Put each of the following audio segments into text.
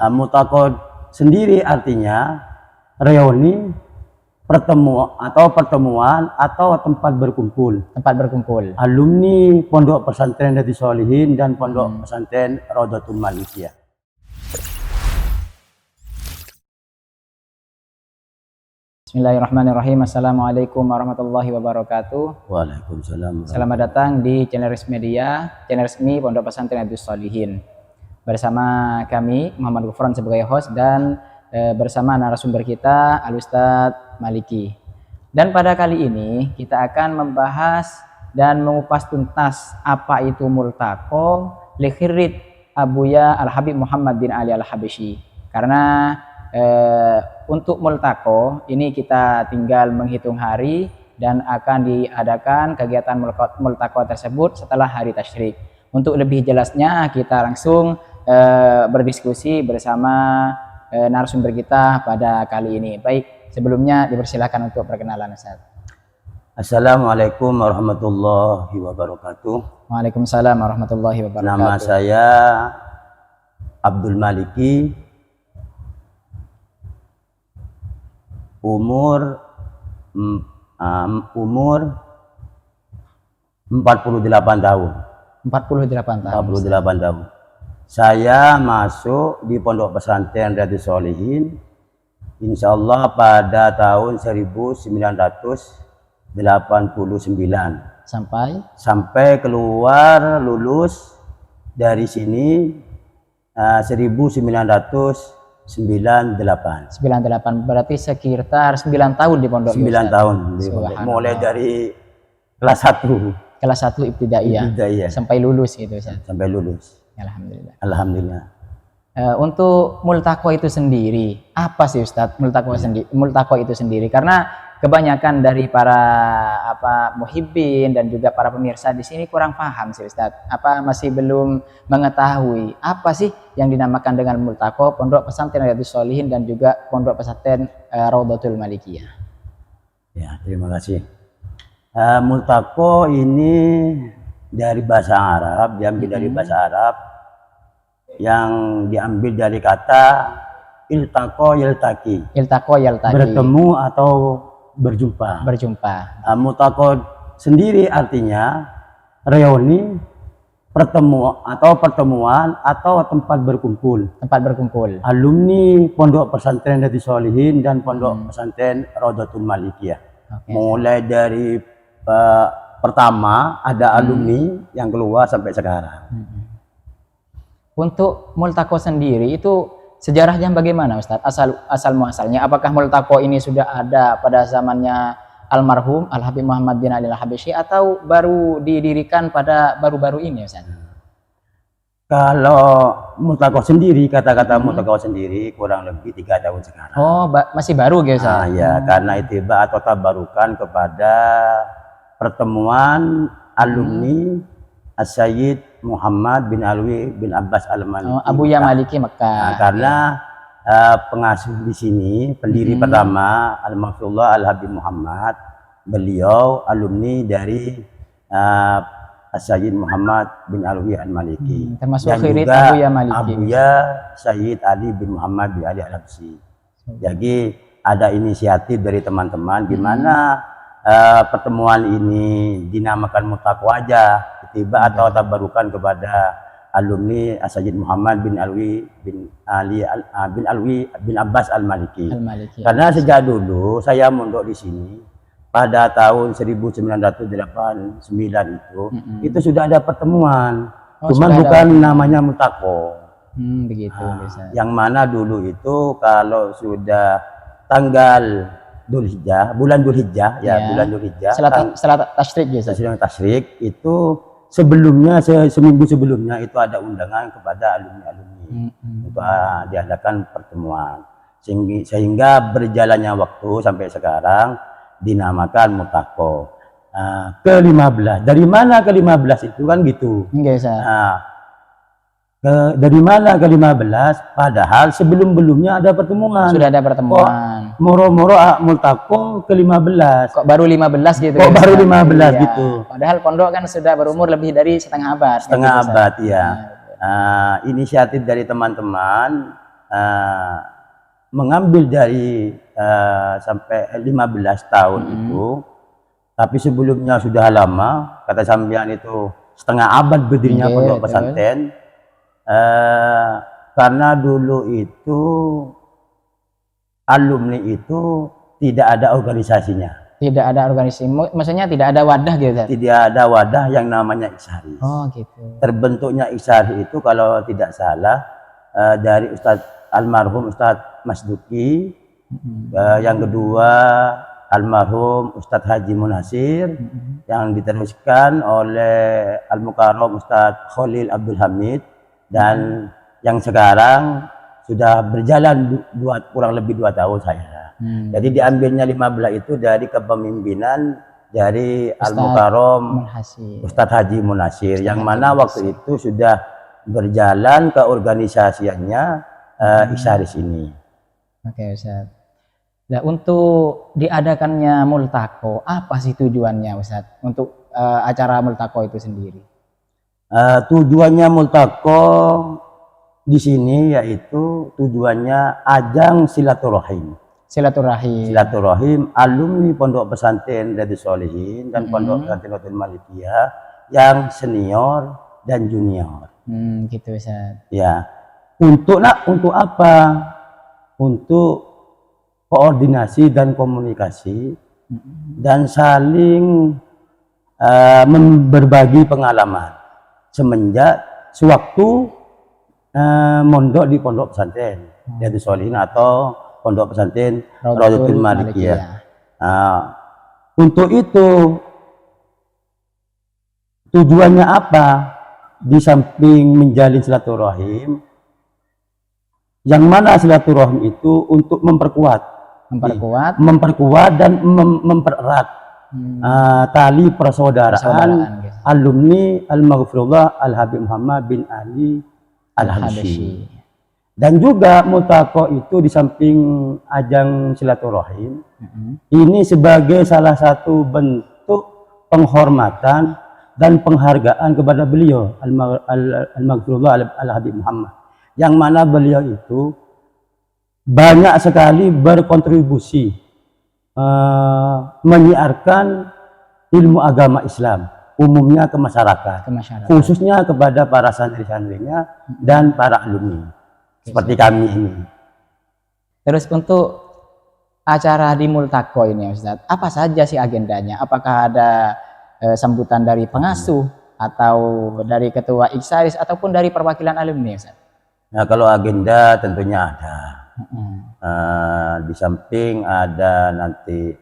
Multaqo sendiri artinya reuni, pertemuan atau tempat berkumpul. Tempat berkumpul. Alumni Pondok Pesantren Riyadhus Shalihin dan Pondok Pesantren Raudhatul Malikiyah. Bismillahirrahmanirrahim. Assalamualaikum warahmatullahi wabarakatuh. Waalaikumsalam. Selamat datang di channel resmi media, channel resmi Pondok Pesantren Riyadhus Shalihin. Bersama kami Muhammad Ghufran sebagai host dan bersama narasumber kita Al-Ustadz Maliki. Dan pada kali ini kita akan membahas dan mengupas tuntas apa itu multaqo li khirrit Abuya Al-Habib Muhammad bin Ali Al-Habsyi. Karena untuk multaqo ini kita tinggal menghitung hari dan akan diadakan kegiatan multaqo tersebut setelah hari tasyrik. Untuk lebih jelasnya kita langsung berdiskusi bersama narasumber kita pada kali ini. Baik, sebelumnya dipersilakan untuk perkenalan, Ustaz. Assalamualaikum warahmatullahi wabarakatuh. Waalaikumsalam warahmatullahi wabarakatuh. Nama saya Abdul Maliki. Umur 48 tahun. 48 tahun. 48 tahun. Saya masuk di Pondok Pesantren Riyadhus Shalihin insyaallah pada tahun 1989 sampai keluar lulus dari sini 1998. 98 berarti sekitar 9 tahun di pondok. 9 tahun di pondok. Mulai dari kelas 1 ibtidaiyah sampai lulus gitu, Ustaz. Sampai lulus. Alhamdulillah. Alhamdulillah. Untuk multaqo itu sendiri, apa sih Ustadz multaqo itu sendiri? Karena kebanyakan dari para muhibbin dan juga para pemirsa di sini kurang paham sih Ustadz. Masih belum mengetahui apa sih yang dinamakan dengan multaqo Pondok Pesantren Riyadhus Shalihin dan juga Pondok Pesantren Raudhatul Malikiyah. Ya, terima kasih. Multaqo ini dari bahasa Arab, diambil dari bahasa Arab yang diambil dari kata iltaqo yaltaqi. Bertemu atau berjumpa. Multaqo sendiri artinya reuni, pertemuan atau tempat berkumpul. Alumni Pondok Pesantren Riyadhus Shalihin dan Pondok Pesantren Raudhatul Malikiyah. Mulai dari pertama ada alumni yang keluar sampai sekarang. Untuk multaqo sendiri itu sejarahnya bagaimana, Ustadz? Asal muasalnya, apakah multaqo ini sudah ada pada zamannya almarhum Al-Habib Muhammad bin Ali Al-Habsyi atau baru didirikan pada baru-baru ini, Ustadz? Kalau multaqo sendiri, kata-kata multaqo sendiri kurang lebih 3 tahun sekarang. Oh, masih baru gitu, Ustadz? Ya, karena itiba atau tabarukan kepada pertemuan alumni As-Sayyid Muhammad bin Alwi bin Abbas Al-Maliki. Abuya Maliki Mekah. Karena pengasuh di sini, pendiri pertama Al-Maghfurullah Al-Habib Muhammad, beliau alumni dari As-Sayyid Muhammad bin Alwi Al-Maliki. Termasuk dan juga Abuya Maliki. Abuya Sayyid Ali bin Muhammad bin Ali Al-Habsyi. Jadi ada inisiatif dari teman-teman gimana pertemuan ini dinamakan multaqo aja, tiba atau tabarukan kepada alumni As-Sayyid Muhammad bin Alwi bin Ali bin Alwi bin Abbas Al-Maliki. Karena sejak dulu saya mondok di sini pada tahun 1989 itu sudah ada pertemuan. Cuman bukan namanya multaqo. Begitu. Yang mana dulu itu kalau sudah tanggal bulan Dzulhijjah, bulan Dzulhijjah. Setelah tasyrik gitu. Setelah tasyrik itu sebelumnya seminggu sebelumnya itu ada undangan kepada alumni-alumni untuk diadakan pertemuan. Sehingga berjalannya waktu sampai sekarang dinamakan multaqo. Ke-15. Dari mana ke-15 itu kan gitu. Dari mana ke-15 padahal sebelum-belumnya ada pertemuan. Sudah ada pertemuan. Moro-moro multaqo ke-15. Kok baru 15 gitu? Kok baru 15 gitu. Padahal pondok kan sudah berumur lebih dari setengah abad. Setengah abad ya. Inisiatif dari teman-teman mengambil dari sampai 15 tahun itu, tapi sebelumnya sudah lama, kata sampean itu setengah abad berdirinya pondok pesantren, karena dulu itu alumni itu tidak ada organisasinya. Tidak ada organisasi, maksudnya tidak ada wadah gitu, Ustaz? Tidak ada wadah yang namanya Iksaris. Oh gitu. Terbentuknya Iksaris itu kalau tidak salah dari Ustadz almarhum Ustadz Masduki, yang kedua almarhum Ustadz Haji Munasir, yang diteruskan oleh Al-Mukarram Ustadz Khalil Abdul Hamid, dan yang sekarang sudah berjalan kurang lebih 2 tahun saya. Jadi diambilnya 15 itu dari kepemimpinan dari Al-Mukarram Ustadz Haji Munasir, yang mana waktu itu sudah berjalan ke organisasiannya Iksaris ini. Oke, Ustaz. Nah, untuk diadakannya multaqo, apa sih tujuannya, Ustaz? Untuk acara multaqo itu sendiri? Tujuannya multaqo di sini yaitu tujuannya ajang silaturahim. Silaturahim alumni Pondok Pesantren Riyadhus Shalihin dan Pondok Pesantren Rotul Malikiyah yang senior dan junior. Gitu, Ustaz. Ya. Untuk apa? Untuk koordinasi dan komunikasi dan saling berbagi pengalaman semenjak sewaktu mondok di Pondok Pesantren Riyadhus Shalihin atau Pondok Pesantren Rotul Malikiyah. Untuk itu tujuannya apa? Di samping menjalin silaturahim, yang mana silaturahim itu untuk memperkuat dan mempererat tali persaudaraan alumni Al-Maghfurullah Al-Habib Muhammad bin Ali Al-Habsyi. Dan juga multaqo itu di samping ajang silaturahim, ini sebagai salah satu bentuk penghormatan dan penghargaan kepada beliau Al-Maghfurullah Al-Habib Muhammad, yang mana beliau itu banyak sekali berkontribusi menyiarkan ilmu agama Islam umumnya ke masyarakat, khususnya kepada para santri-santrinya dan para alumni seperti kami ini. Terus untuk acara di multaqo ini, Ustaz, apa saja sih agendanya? Apakah ada sambutan dari pengasuh atau dari ketua Iksaris ataupun dari perwakilan alumni, Ustaz? Nah, kalau agenda tentunya ada. Di samping ada nanti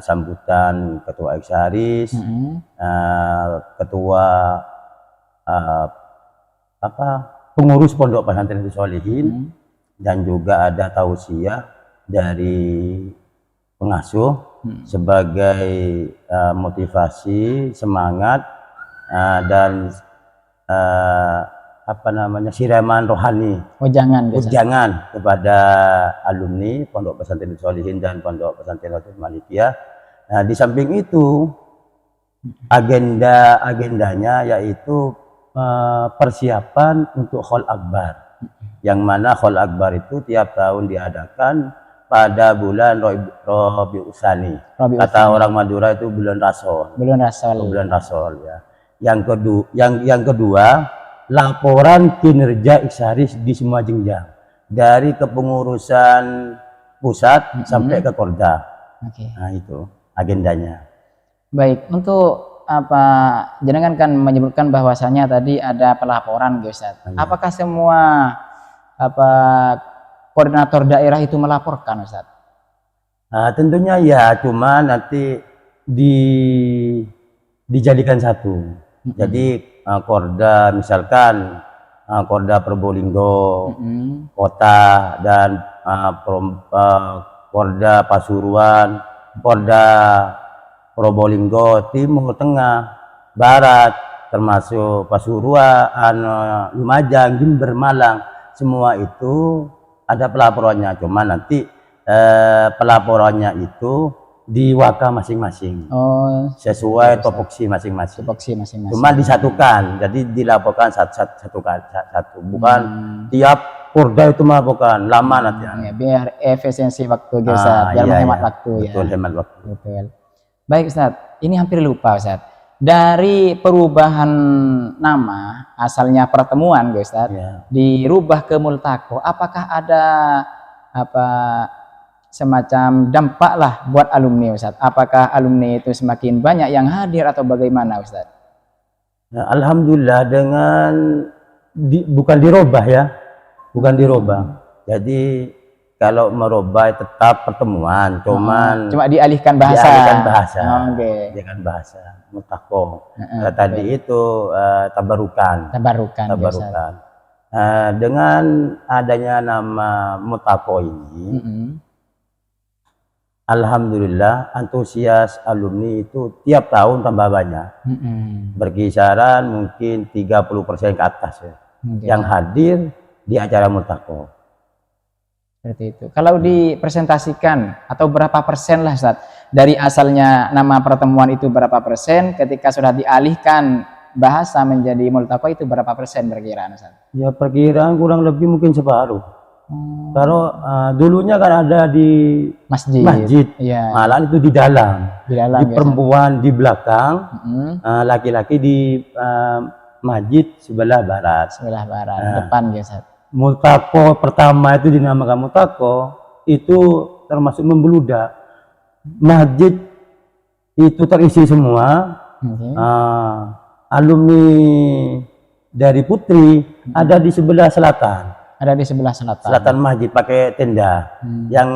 sambutan ketua Iksaris, ketua pengurus Pondok Pesantren Riyadhus Shalihin, dan juga ada tausiah dari pengasuh sebagai motivasi, semangat, dan siraman rohani, ujangan kepada alumni Pondok Pesantren Riyadhus Shalihin dan Pondok Pesantren Rotul Malikiyah. Nah, di samping itu agendanya yaitu persiapan untuk Haul Akbar, yang mana Haul Akbar itu tiap tahun diadakan pada bulan Rabiul Tsani. Kata orang Madura itu bulan Rasul. Bulan Rasul ya. Yang kedua, laporan kinerja Iksaris di semua jenjang, dari kepengurusan pusat sampai ke Korda. Nah, itu agendanya. Baik, untuk jenengan kan menyebutkan bahwasanya tadi ada pelaporan, Ustaz. Apakah semua koordinator daerah itu melaporkan, Ustaz? Tentunya ya, cuma nanti dijadikan satu. Jadi Korda, misalkan Korda Probolinggo kota, dan Korda Pasuruan, Korda Probolinggo Timur, Tengah, Barat, termasuk Pasuruan, Lumajang, Jember, Malang, semua itu ada pelaporannya. Cuma nanti pelaporannya itu di waka masing-masing, sesuai topoksi masing-masing. Cuma disatukan, jadi dilaporkan satu, bukan tiap Purda itu mah bukan lama nanti. Ya, biar efisiensi waktu Ustaz, biar Iya, menghemat iya. waktu ya. Betul, hemat waktu. Betul. Baik Ustaz, ini hampir lupa Ustaz. Dari perubahan nama, asalnya pertemuan Ustaz, Iya. dirubah ke multaqo, apakah ada apa semacam dampak lah buat alumni Ustaz? Apakah alumni itu semakin banyak yang hadir atau bagaimana Ustaz? Nah, alhamdulillah dengan bukan dirubah ya, bukan dirubah. Jadi kalau merubah tetap pertemuan, cuman cuma dialihkan bahasa. Dialihkan bahasa. Oke. Dialihkan bahasa. Mutaqo. Tadi itu tabarukan. Tabarukan. Tabarukan. Dengan adanya nama Mutaqo ini, alhamdulillah antusias alumni itu tiap tahun tambah banyak. Berkisaran mungkin 30% ke atas ya. Yang hadir di acara Mutaqo. Seperti itu. Kalau dipresentasikan atau berapa persen lah Ustaz, dari asalnya nama pertemuan itu berapa persen, ketika sudah dialihkan bahasa menjadi multaqo itu berapa persen perkiraan Ustaz? Ya perkiraan kurang lebih mungkin separuh. Kalau dulunya kan ada di masjid, ya. Malahan itu di dalam di perempuan di belakang, laki-laki di masjid sebelah barat. Depan ya Ustaz. Multaqo pertama itu dinamakan Multaqo itu termasuk membeludak. Masjid itu terisi semua. Alumni dari Putri ada di sebelah selatan. Ada di sebelah selatan. Selatan masjid pakai tenda. Yang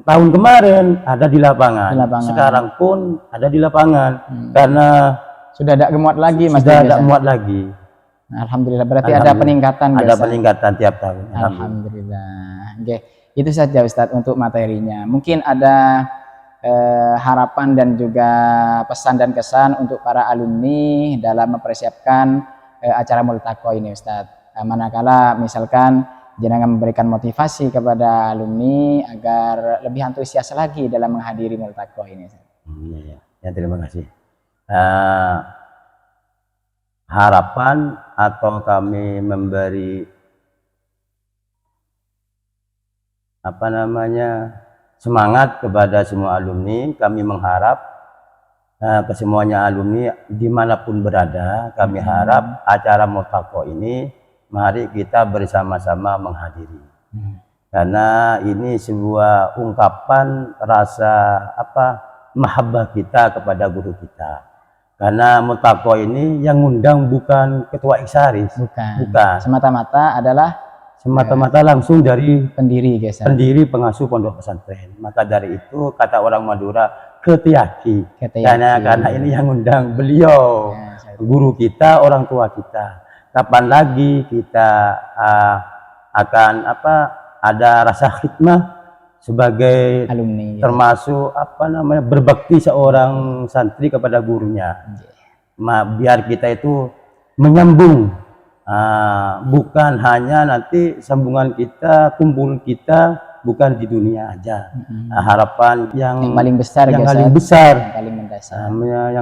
tahun kemarin ada di lapangan. Sekarang pun ada di lapangan karena sudah tidak muat lagi Mas. Sudah tidak muat lagi. Alhamdulillah, berarti ada peningkatan. Ada peningkatan tiap tahun. Alhamdulillah. Oke, itu saja Ustadz untuk materinya. Mungkin ada harapan dan juga pesan dan kesan untuk para alumni dalam mempersiapkan acara Multaqo ini Ustadz. Manakala misalkan jenengan memberikan motivasi kepada alumni agar lebih antusias lagi dalam menghadiri Multaqo ini Ustadz. Ya, terima kasih. Harapan atau kami memberi semangat kepada semua alumni. Kami mengharap kesemuanya alumni dimanapun berada, kami harap acara Multaqo ini mari kita bersama-sama menghadiri. Karena ini sebuah ungkapan rasa mahabbah kita kepada guru kita. Karena Multaqo ini yang ngundang bukan ketua Iksaris, bukan. Semata-mata langsung dari pendiri pengasuh pondok pesantren. Maka dari itu kata orang Madura ketiyaki. Karena ini yang ngundang beliau, guru kita, orang tua kita. Kapan lagi kita akan ada rasa khidmah sebagai alumni, termasuk berbakti seorang santri kepada gurunya. Biar kita itu menyambung, bukan hanya nanti sambungan kita, kumpul kita bukan di dunia aja. Harapan yang paling besar, yang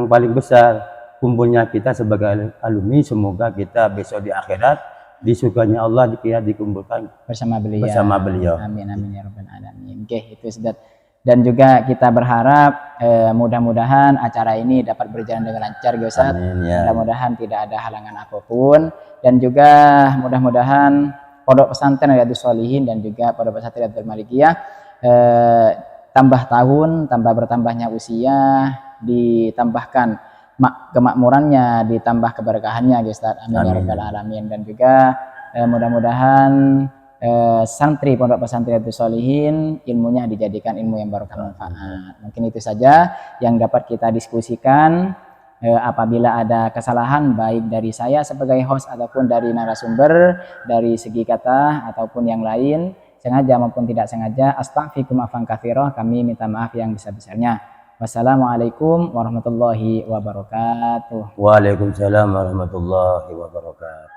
paling besar kumpulnya kita sebagai alumni, semoga kita besok di akhirat di surganya Allah dikumpulkan bersama beliau. Amin amin ya rabbal alamin. Oke, itu sudah. Dan juga kita berharap mudah-mudahan acara ini dapat berjalan dengan lancar Ustaz. Mudah-mudahan tidak ada halangan apapun, dan juga mudah-mudahan Pondok Pesantren Riyadhus Shalihin dan juga Pondok Pesantren Riyadhul Malikiyah tambah tahun, tambah bertambahnya usia, ditambahkan kemakmurannya, ditambah keberkahannya Ustaz. Amin ya rabbal alamin. Dan juga mudah-mudahan santri Pondok Pesantren Riyadhus Shalihin ilmunya dijadikan ilmu yang barokah manfaat. Mungkin itu saja yang dapat kita diskusikan. Apabila ada kesalahan baik dari saya sebagai host ataupun dari narasumber, dari segi kata ataupun yang lain, sengaja maupun tidak sengaja, astaghfirukum afwan katsira, kami minta maaf yang besar-besarnya. Wassalamualaikum warahmatullahi wabarakatuh. Waalaikumsalam warahmatullahi wabarakatuh.